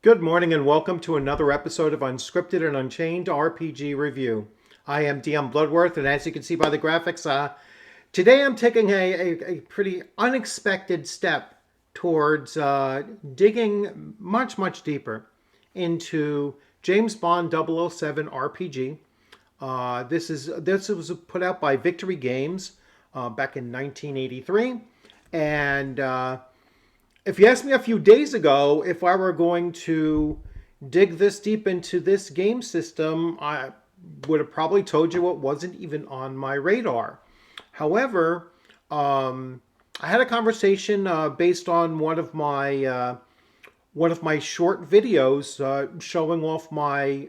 Good morning and welcome to another episode of Unscripted and Unchained RPG Review. I am DM Bluddworth, and as you can see by the graphics, today I'm taking a pretty unexpected step towards digging much deeper into James Bond 007 RPG. This was put out by Victory Games back in 1983, and if you asked me a few days ago if I were going to dig this deep into this game system, I would have probably told you it wasn't even on my radar. However, I had a conversation based on one of my short videos showing off my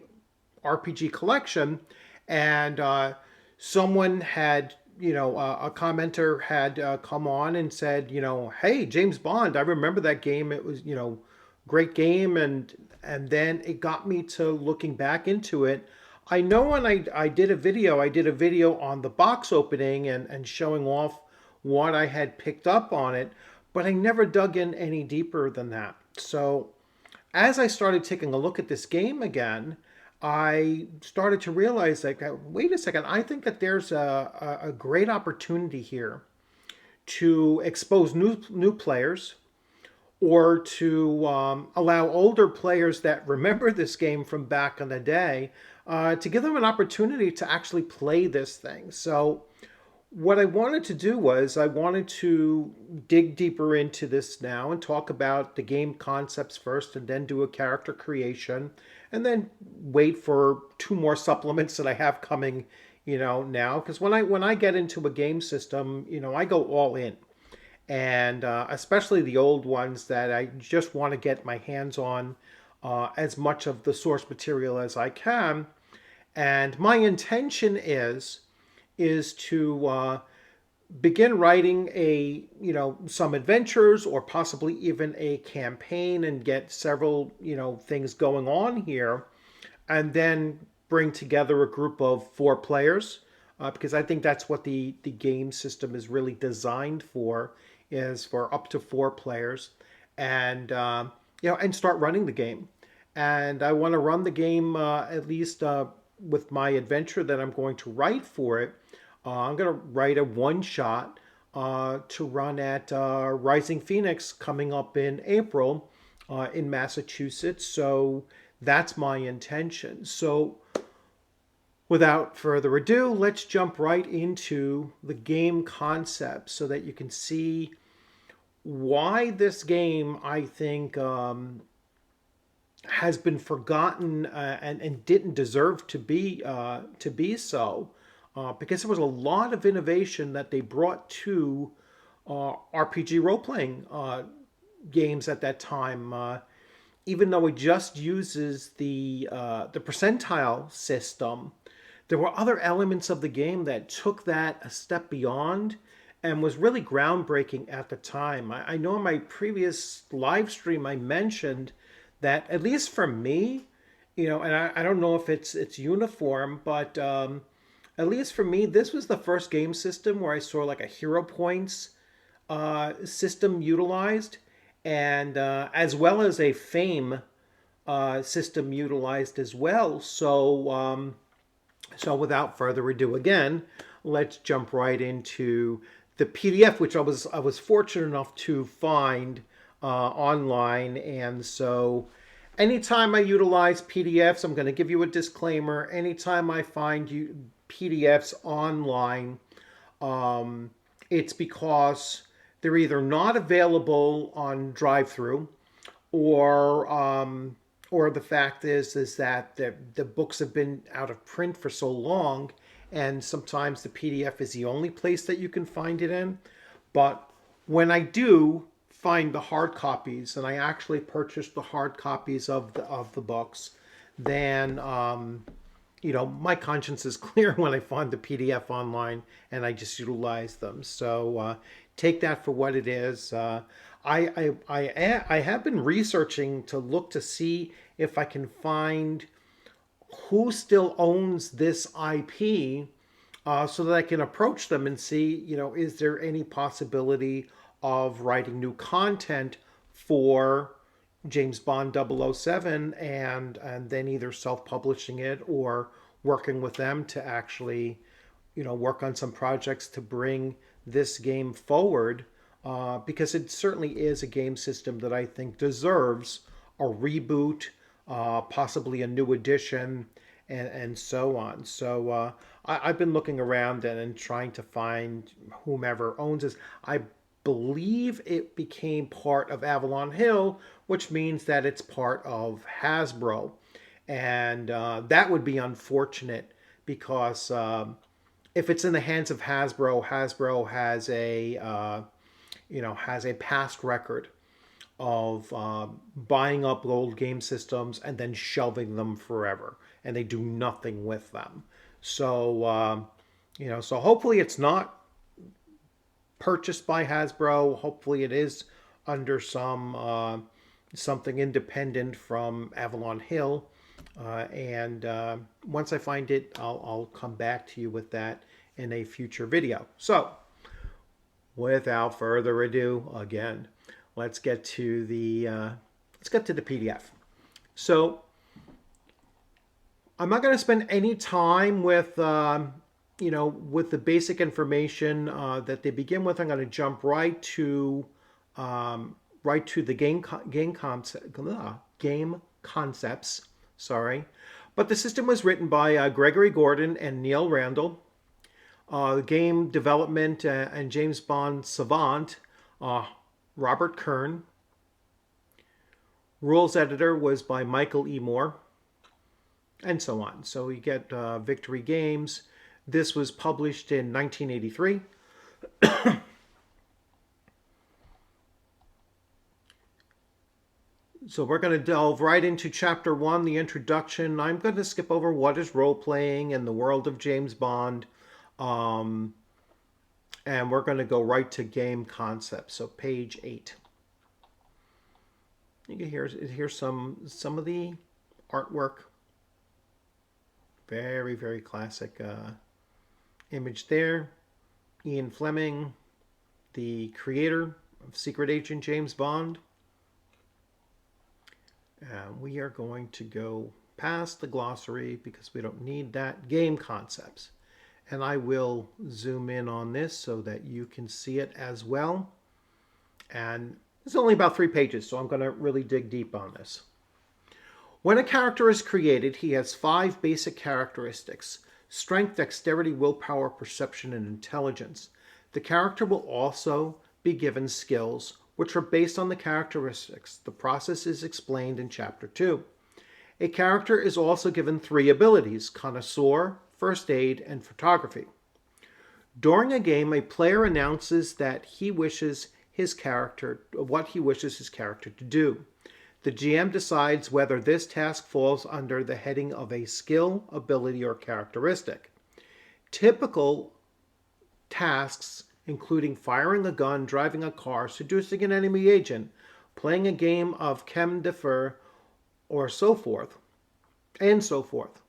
RPG collection, and someone had, a commenter had come on and said, hey, James Bond, I remember that game. It was, great game, and then it got me to looking back into it. I know when I did a video on the box opening and showing off what I had picked up on it, but I never dug in any deeper than that. So as I started taking a look at this game again, I started to realize, like, wait a second, I think that there's a great opportunity here to expose new players, or to allow older players that remember this game from back in the day to give them an opportunity to actually play this thing. So what I wanted to do was I wanted to dig deeper into this now and talk about the game concepts first, and then do a character creation, and then wait for two more supplements that I have coming, now. Because when I get into a game system, I go all in, and especially the old ones that I just want to get my hands on as much of the source material as I can. And my intention is to begin writing some adventures, or possibly even a campaign, and get several things going on here, and then bring together a group of 4 players, because I think that's what the game system is really designed for, is for up to 4 players, and and start running the game. And I want to run the game at least with my adventure that I'm going to write for it. I'm going to write a one-shot to run at Rising Phoenix coming up in April in Massachusetts. So that's my intention. So without further ado, let's jump right into the game concept so that you can see why this game, I think, has been forgotten and didn't deserve to be so, because there was a lot of innovation that they brought to RPG role playing games at that time. Even though it just uses the percentile system, there were other elements of the game that took that a step beyond and was really groundbreaking at the time. I know in my previous live stream I mentioned that, at least for me, and I don't know if it's uniform, but at least for me, this was the first game system where I saw like a hero points system utilized, and as well as a fame system utilized as well. So without further ado, again, let's jump right into the PDF, which I was fortunate enough to find online. And so anytime I utilize PDFs, I'm going to give you a disclaimer. Anytime I find PDFs online, it's because they're either not available on drive-through, or the fact is that the books have been out of print for so long, and sometimes the PDF is the only place that you can find it in. But when I do find the hard copies, and I actually purchased the hard copies of the books, then my conscience is clear when I find the PDF online, and I just utilize them. So take that for what it is. I have been researching to look to see if I can find who still owns this IP, so that I can approach them and see, is there any possibility of writing new content for James Bond 007 and then either self-publishing it or working with them to actually, work on some projects to bring this game forward, because it certainly is a game system that I think deserves a reboot, possibly a new edition, and so on. So I've been looking around and trying to find whomever owns this. I believe it became part of Avalon Hill, which means that it's part of Hasbro. And that would be unfortunate because if it's in the hands of Hasbro, Hasbro has a past record of buying up old game systems and then shelving them forever, and they do nothing with them. So so hopefully it's not purchased by Hasbro. Hopefully it is under something independent from Avalon Hill. And once I find it, I'll come back to you with that in a future video. So without further ado, again, let's get to the PDF. So I'm not going to spend any time with with the basic information that they begin with. I'm going to jump right to the game concepts. Sorry, but the system was written by Gregory Gordon and Neil Randall. Game development and James Bond savant Robert Kern. Rules editor was by Michael E. Moore, and so on. So you get Victory Games. This was published in 1983. So we're going to delve right into Chapter 1, the introduction. I'm going to skip over what is role-playing in the world of James Bond. And we're going to go right to game concepts. So page 8. You can hear some of the artwork. Very, very classic image there. Ian Fleming, the creator of Secret Agent James Bond. We are going to go past the glossary because we don't need that. Game concepts. And I will zoom in on this so that you can see it as well. And it's only about 3 pages, so I'm going to really dig deep on this. When a character is created, he has 5 basic characteristics: strength, dexterity, willpower, perception, and intelligence. The character will also be given skills, which are based on the characteristics. The process is explained in Chapter 2. A character is also given 3 abilities: connoisseur, first aid, and photography. During a game, a player announces what he wishes his character to do. The GM decides whether this task falls under the heading of a skill, ability, or characteristic. Typical tasks including firing a gun, driving a car, seducing an enemy agent, playing a game of Chem de Fer, or so forth, and so forth.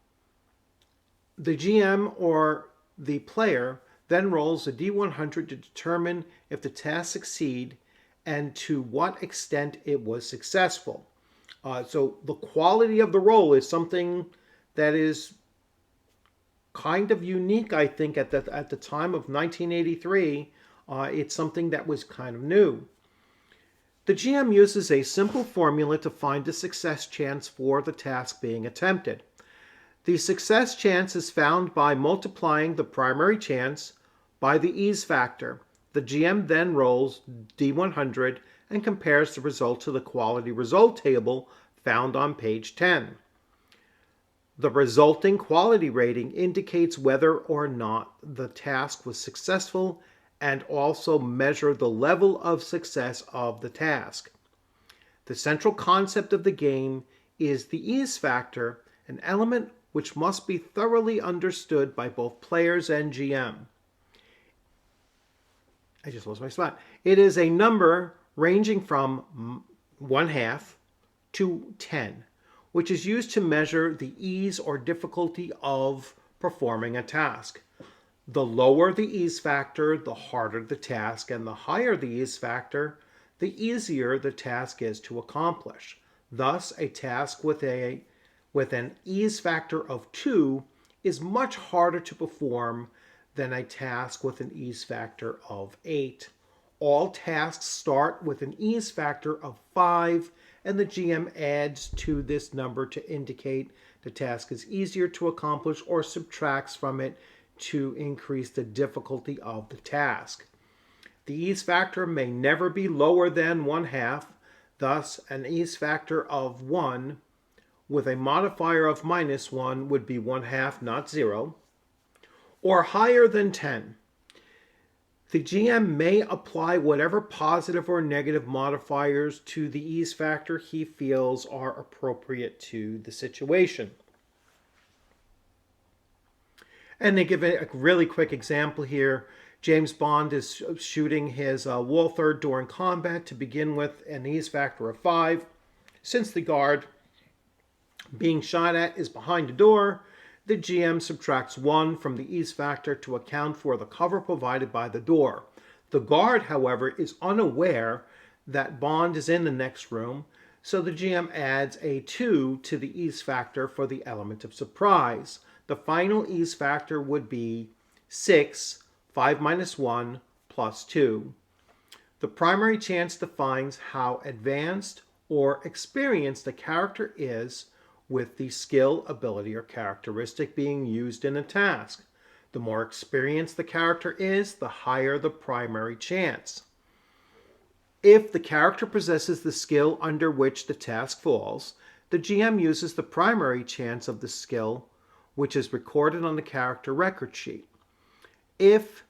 The GM or the player then rolls a D100 to determine if the task succeeds and to what extent it was successful. So the quality of the roll is something that is kind of unique, I think, at the time of 1983. It's something that was kind of new. The GM uses a simple formula to find a success chance for the task being attempted. The success chance is found by multiplying the primary chance by the ease factor. The GM then rolls D100 and compares the result to the quality result table found on page 10. The resulting quality rating indicates whether or not the task was successful and also measure the level of success of the task. The central concept of the game is the ease factor, an element which must be thoroughly understood by both players and GM. I just lost my spot. It is a number ranging from 1/2 to 10, which is used to measure the ease or difficulty of performing a task. The lower the ease factor, the harder the task, and the higher the ease factor, the easier the task is to accomplish. Thus, a task with an ease factor of 2 is much harder to perform than a task with an ease factor of 8. All tasks start with an ease factor of 5, and the GM adds to this number to indicate the task is easier to accomplish or subtracts from it to increase the difficulty of the task. The ease factor may never be lower than 1/2, thus an ease factor of 1 with a modifier of -1 would be 1/2, not 0, or higher than 10. The GM may apply whatever positive or negative modifiers to the ease factor he feels are appropriate to the situation. And they give a really quick example here. James Bond is shooting his Walther during combat to begin with an ease factor of 5. Since the guard being shot at is behind the door, the GM subtracts 1 from the ease factor to account for the cover provided by the door. The guard, however, is unaware that Bond is in the next room, so the GM adds a 2 to the ease factor for the element of surprise. The final ease factor would be 6, 5 minus 1, plus 2. The primary chance defines how advanced or experienced a character is with the skill, ability, or characteristic being used in a task. The more experienced the character is, the higher the primary chance. If the character possesses the skill under which the task falls, the GM uses the primary chance of the skill, which is recorded on the character record sheet. If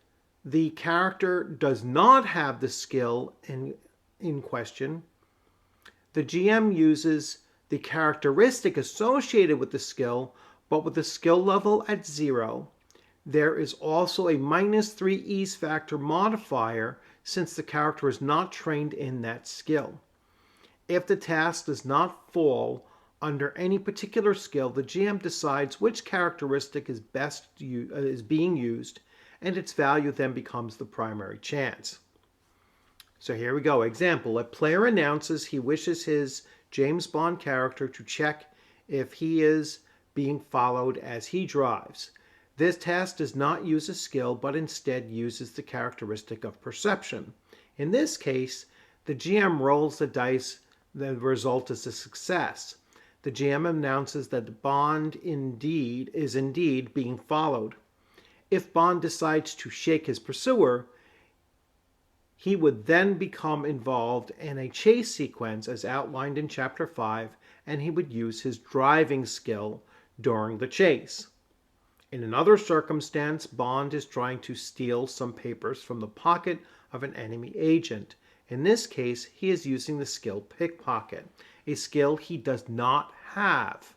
the character does not have the skill in question, the GM uses the characteristic associated with the skill, but with the skill level at 0. There is also a -3 ease factor modifier since the character is not trained in that skill. If the task does not fall under any particular skill, the GM decides which characteristic is being used, and its value then becomes the primary chance. So here we go. Example: a player announces he wishes his James Bond character to check if he is being followed as he drives. This task does not use a skill, but instead uses the characteristic of perception. In this case, the GM rolls the dice. The result is a success. The GM announces that Bond is indeed being followed. If Bond decides to shake his pursuer, he would then become involved in a chase sequence as outlined in Chapter 5, and he would use his driving skill during the chase. In another circumstance, Bond is trying to steal some papers from the pocket of an enemy agent. In this case, he is using the skill Pickpocket, a skill he does not have.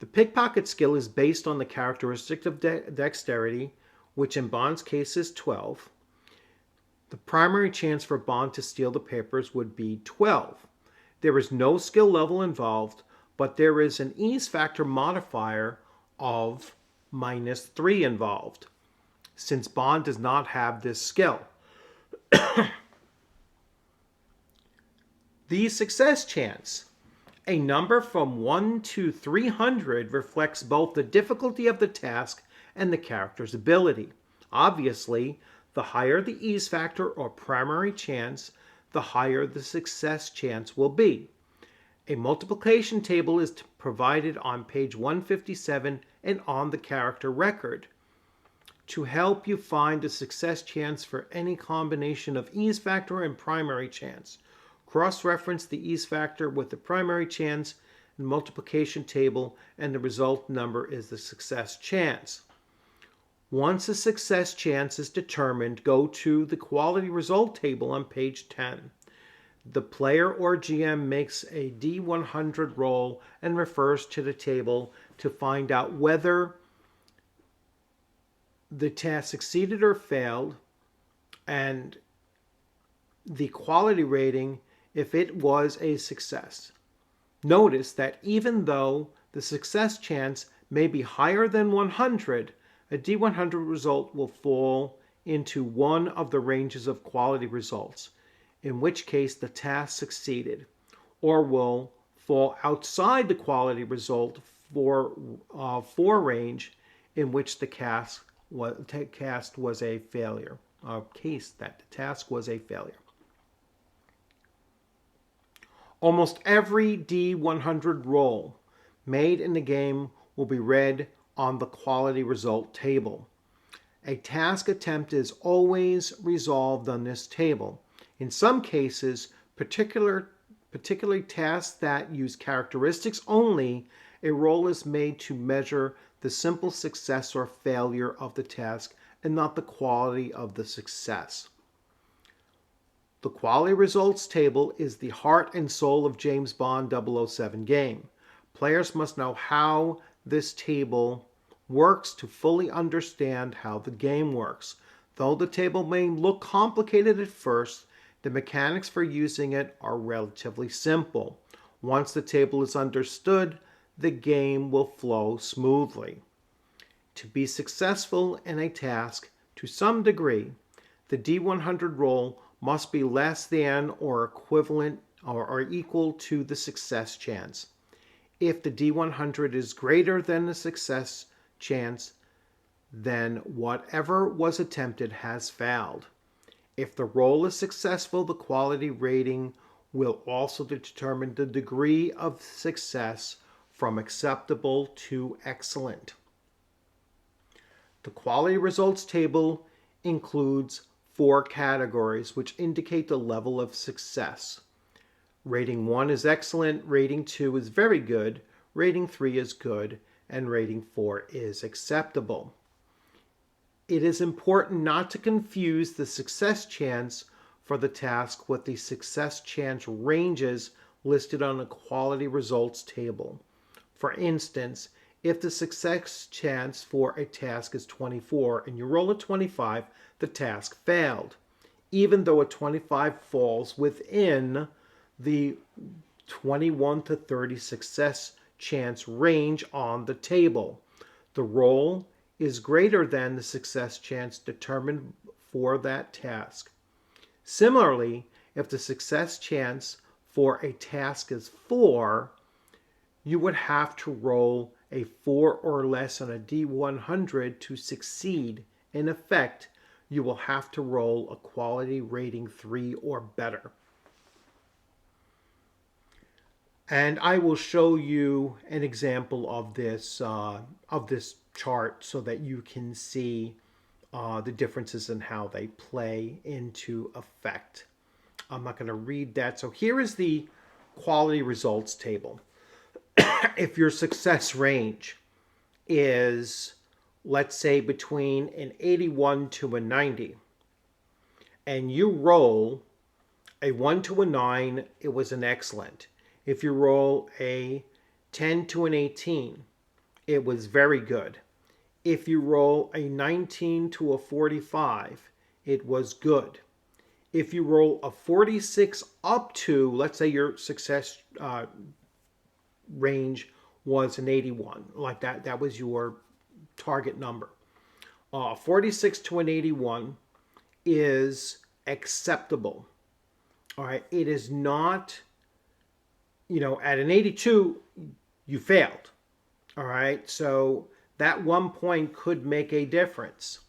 The Pickpocket skill is based on the characteristic of dexterity, which in Bond's case is 12. The primary chance for Bond to steal the papers would be 12. There is no skill level involved, but there is an ease factor modifier of -3 involved, since Bond does not have this skill. The success chance. A number from 1 to 300 reflects both the difficulty of the task and the character's ability. Obviously, the higher the ease factor or primary chance, the higher the success chance will be. A multiplication table is provided on page 157 and on the character record to help you find the success chance for any combination of ease factor and primary chance. Cross-reference the ease factor with the primary chance and multiplication table, and the result number is the success chance. Once a success chance is determined, go to the quality result table on page 10. The player or GM makes a D100 roll and refers to the table to find out whether the task succeeded or failed, and the quality rating if it was a success. Notice that even though the success chance may be higher than 100, a D100 result will fall into one of the ranges of quality results. in which case the task succeeded, or will fall outside the quality result for range, in which the cast was a failure. Case that the task was a failure. Almost every D100 roll made in the game will be read on the quality result table. A task attempt is always resolved on this table. In some cases, particularly tasks that use characteristics only, a roll is made to measure the simple success or failure of the task and not the quality of the success. The quality results table is the heart and soul of James Bond 007 game. Players must know how this table works to fully understand how the game works. Though the table may look complicated at first, the mechanics for using it are relatively simple. Once the table is understood, the game will flow smoothly. To be successful in a task, to some degree, the D100 roll must be less than or equivalent or equal to the success chance. If the D100 is greater than the success chance, then whatever was attempted has failed. If the roll is successful, the quality rating will also determine the degree of success from acceptable to excellent. The quality results table includes 4 categories which indicate the level of success. Rating 1 is excellent, rating 2 is very good, rating 3 is good, and rating 4 is acceptable. It is important not to confuse the success chance for the task with the success chance ranges listed on the quality results table. For instance, if the success chance for a task is 24 and you roll a 25, the task failed, even though a 25 falls within the 21 to 30 success chance range on the table. The roll is greater than the success chance determined for that task. Similarly, if the success chance for a task is 4, you would have to roll a 4 or less on a D100 to succeed. In effect, you will have to roll a quality rating 3 or better. And I will show you an example of this chart so that you can see the differences in how they play into effect. I'm not going to read that. So here is the quality results table. If your success range is, let's say, between an 81 to a 90, and you roll a 1 to a 9, it was an excellent. If you roll a 10 to an 18, it was very good. If you roll a 19 to a 45, it was good. If you roll a 46 up to, let's say your success range was an 81, like that was your target number. 46 to an 81 is acceptable. All right, it is not, at an 82, you failed. All right, so that 1 point could make a difference.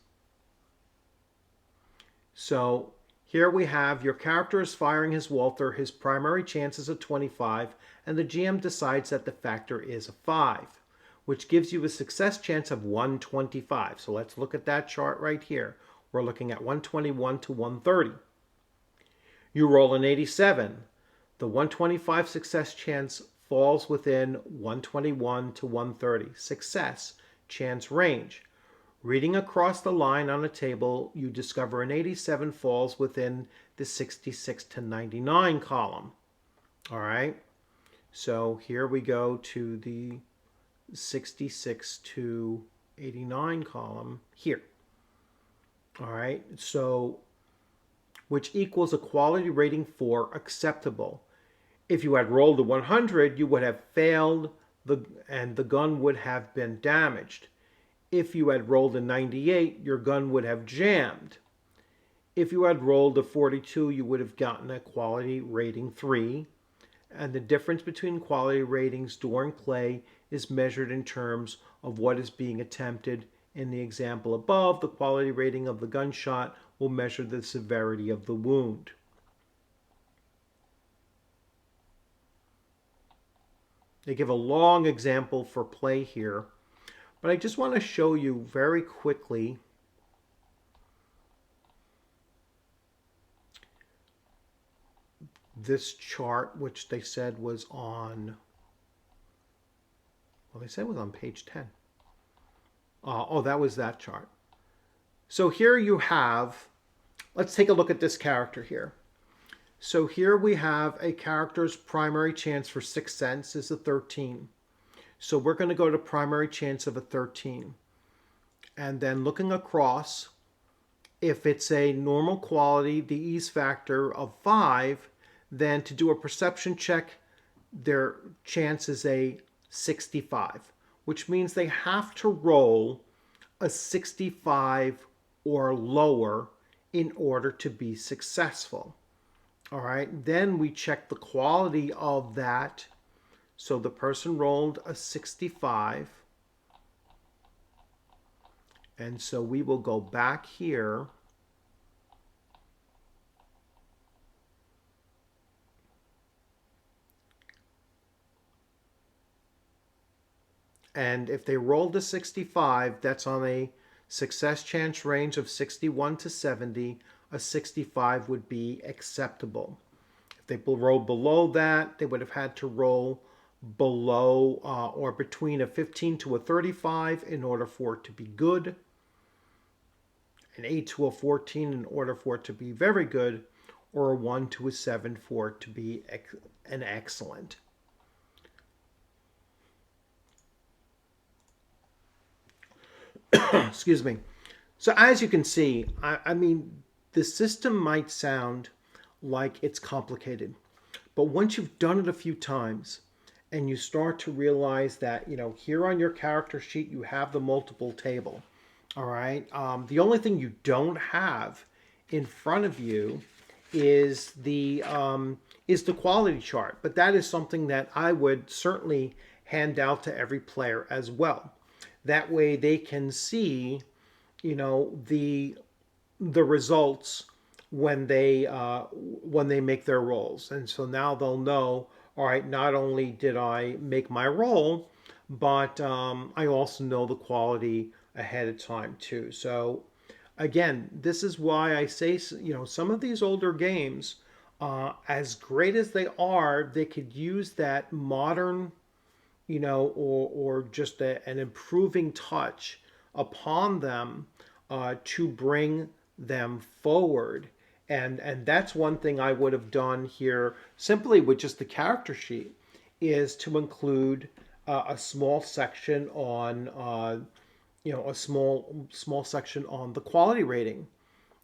So here we have your character is firing his Walther. His primary chance is a 25, and the GM decides that the factor is a 5, which gives you a success chance of 125. So let's look at that chart right here. We're looking at 121 to 130. You roll an 87. The 125 success chance falls within 121 to 130. Success chance range. Reading across the line on a table, you discover an 87 falls within the 66 to 99 column. All right. So here we go to the 66 to 89 column here. All right. So, which equals a quality rating 4 acceptable. If you had rolled a 100, you would have failed and the gun would have been damaged. If you had rolled a 98, your gun would have jammed. If you had rolled a 42, you would have gotten a quality rating 3. And the difference between quality ratings during play is measured in terms of what is being attempted. In the example above, the quality rating of the gunshot will measure the severity of the wound. They give a long example for play here, but I just want to show you very quickly this chart, which they said was on, well, they said it was on page 10. Oh, that was that chart. So here you have, let's take a look at this character here. So here we have a character's primary chance for Sixth Sense is a 13. So we're going to go to primary chance of a 13. And then looking across, if it's a normal quality, the ease factor of 5, then to do a perception check, their chance is a 65, which means they have to roll a 65 or lower in order to be successful. All right, then we check the quality of that. So the person rolled a 65. And so we will go back here. And if they rolled a 65, that's on a success chance range of 61 to 70. A 65 would be acceptable. If they rolled below that, they would have had to roll below or between a 15 to a 35 in order for it to be good, an 8 to a 14 in order for it to be very good, or a 1 to a 7 for it to be an excellent. Excuse me. So as you can see, I mean, the system might sound like it's complicated, but once you've done it a few times and you start to realize that, here on your character sheet, you have the multiple table. All right. The only thing you don't have in front of you is the quality chart, but that is something that I would certainly hand out to every player as well. That way they can see, the results when they make their rolls, and so now they'll know. All right, not only did I make my roll, but I also know the quality ahead of time too. So again, this is why I say, some of these older games, as great as they are, they could use that modern, or just an improving touch upon them to bring them forward. And that's one thing I would have done here simply with just the character sheet, is to include a small section on a small section on the quality rating,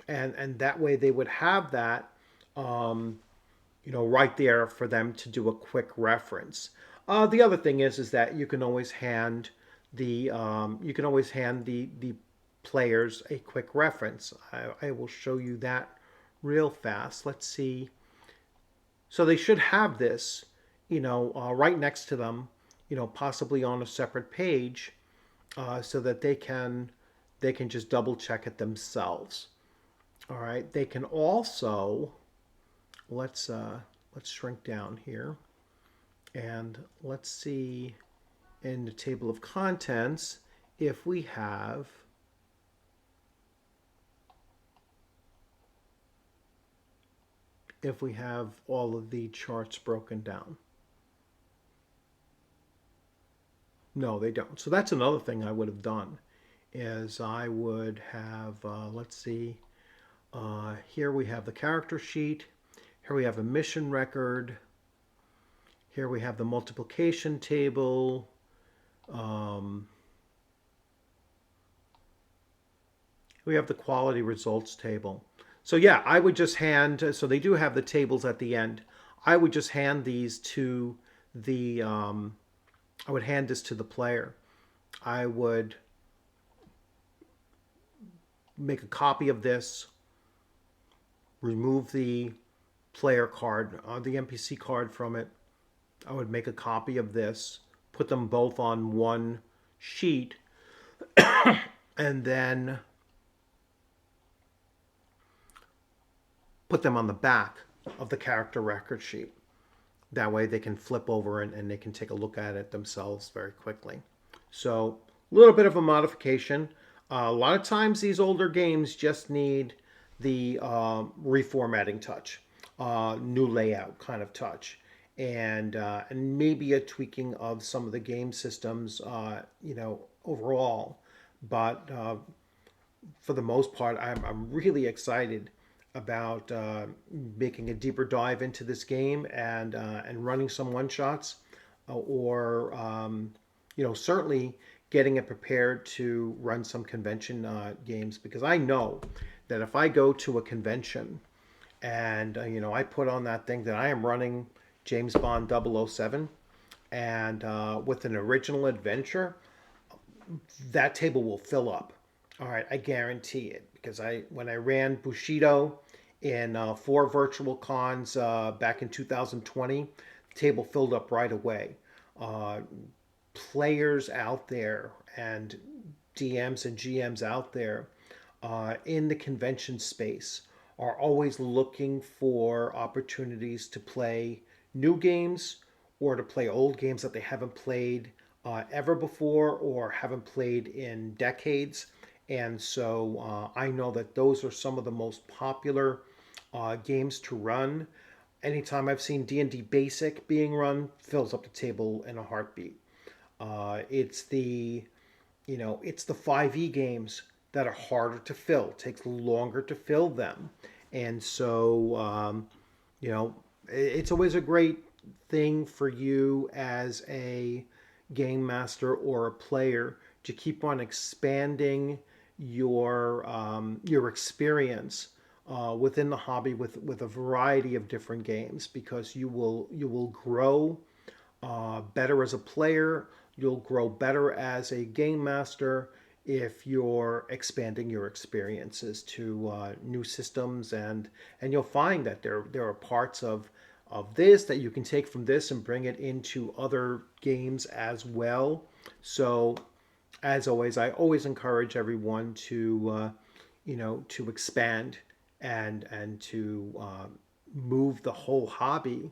and that way they would have that right there for them to do a quick reference. The other thing is that you can always hand the players a quick reference. I will show you that real fast. Let's see. So they should have this, right next to them, possibly on a separate page, so that they can just double check it themselves. All right. They can also, let's shrink down here, and let's see in the table of contents if we have all of the charts broken down. No, they don't. So that's another thing I would have done, is I would have, let's see, here we have the character sheet, here we have a mission record, here we have the multiplication table, we have the quality results table. So yeah, I would just hand, so they do have the tables at the end. I would just hand these to the, I would hand this to the player. I would make a copy of this, remove the player card, the NPC card from it. I would make a copy of this, put them both on one sheet, and then put them on the back of the character record sheet. That way they can flip over and they can take a look at it themselves very quickly. So a little bit of a modification. A lot of times these older games just need the reformatting touch, new layout kind of touch, and maybe a tweaking of some of the game systems, overall. But for the most part, I'm really excited about making a deeper dive into this game and running some one shots, or certainly getting it prepared to run some convention games, because I know that if I go to a convention and I put on that thing that I am running James Bond 007 and with an original adventure, that table will fill up. All right, I guarantee it, because when I ran Bushido in 4 virtual cons back in 2020, the table filled up right away. Players out there and DMs and GMs out there in the convention space are always looking for opportunities to play new games or to play old games that they haven't played ever before or haven't played in decades. And so I know that those are some of the most popular games to run. Anytime I've seen D&D Basic being run, fills up the table in a heartbeat. It's the 5e games that are harder to fill. It takes longer to fill them, and so it's always a great thing for you as a game master or a player to keep on expanding your experience within the hobby with a variety of different games, because you will grow better as a player. You'll grow better as a game master if you're expanding your experiences to new systems, and you'll find that there are parts of this that you can take from this and bring it into other games as well. So, as always, I always encourage everyone to expand and to move the whole hobby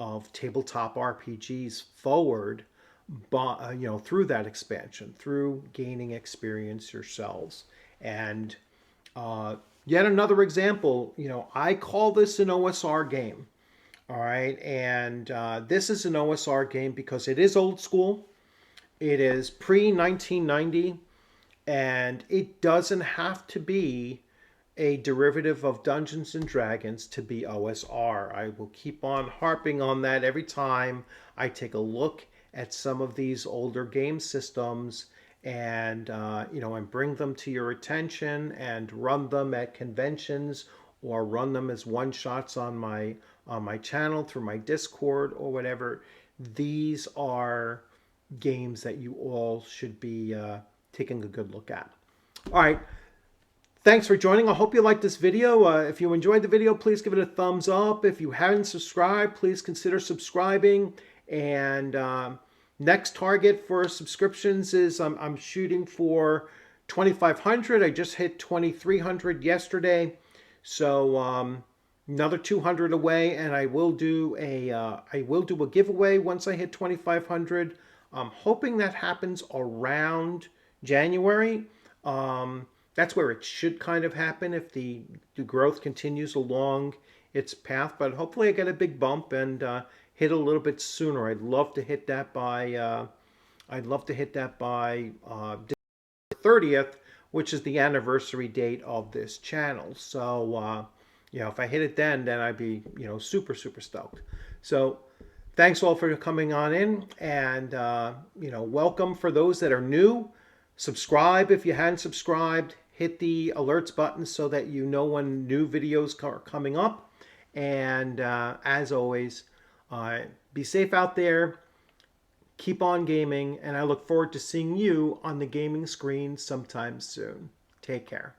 of tabletop RPGs forward, through that expansion, through gaining experience yourselves. And yet another example, I call this an OSR game. All right, and this is an OSR game because it is old school. It is pre-1990, and it doesn't have to be a derivative of Dungeons and Dragons to be OSR. I will keep on harping on that every time I take a look at some of these older game systems, and and bring them to your attention and run them at conventions or run them as one shots on my channel through my Discord or whatever. These are games that you all should be taking a good look at. All right. Thanks for joining. I hope you liked this video. If you enjoyed the video, please give it a thumbs up. If you haven't subscribed, please consider subscribing. And next target for subscriptions is I'm shooting for 2,500. I just hit 2,300 yesterday. So another 200 away, and I will do a giveaway once I hit 2,500. I'm hoping that happens around January. That's where it should kind of happen if the growth continues along its path. But hopefully I get a big bump and hit a little bit sooner. I'd love to hit that by December 30th, which is the anniversary date of this channel. So if I hit it then I'd be super stoked. So thanks all for coming on in, and welcome for those that are new. Subscribe if you hadn't subscribed. Hit the alerts button so that you know when new videos are coming up. And as always, be safe out there. Keep on gaming, and I look forward to seeing you on the gaming screen sometime soon. Take care.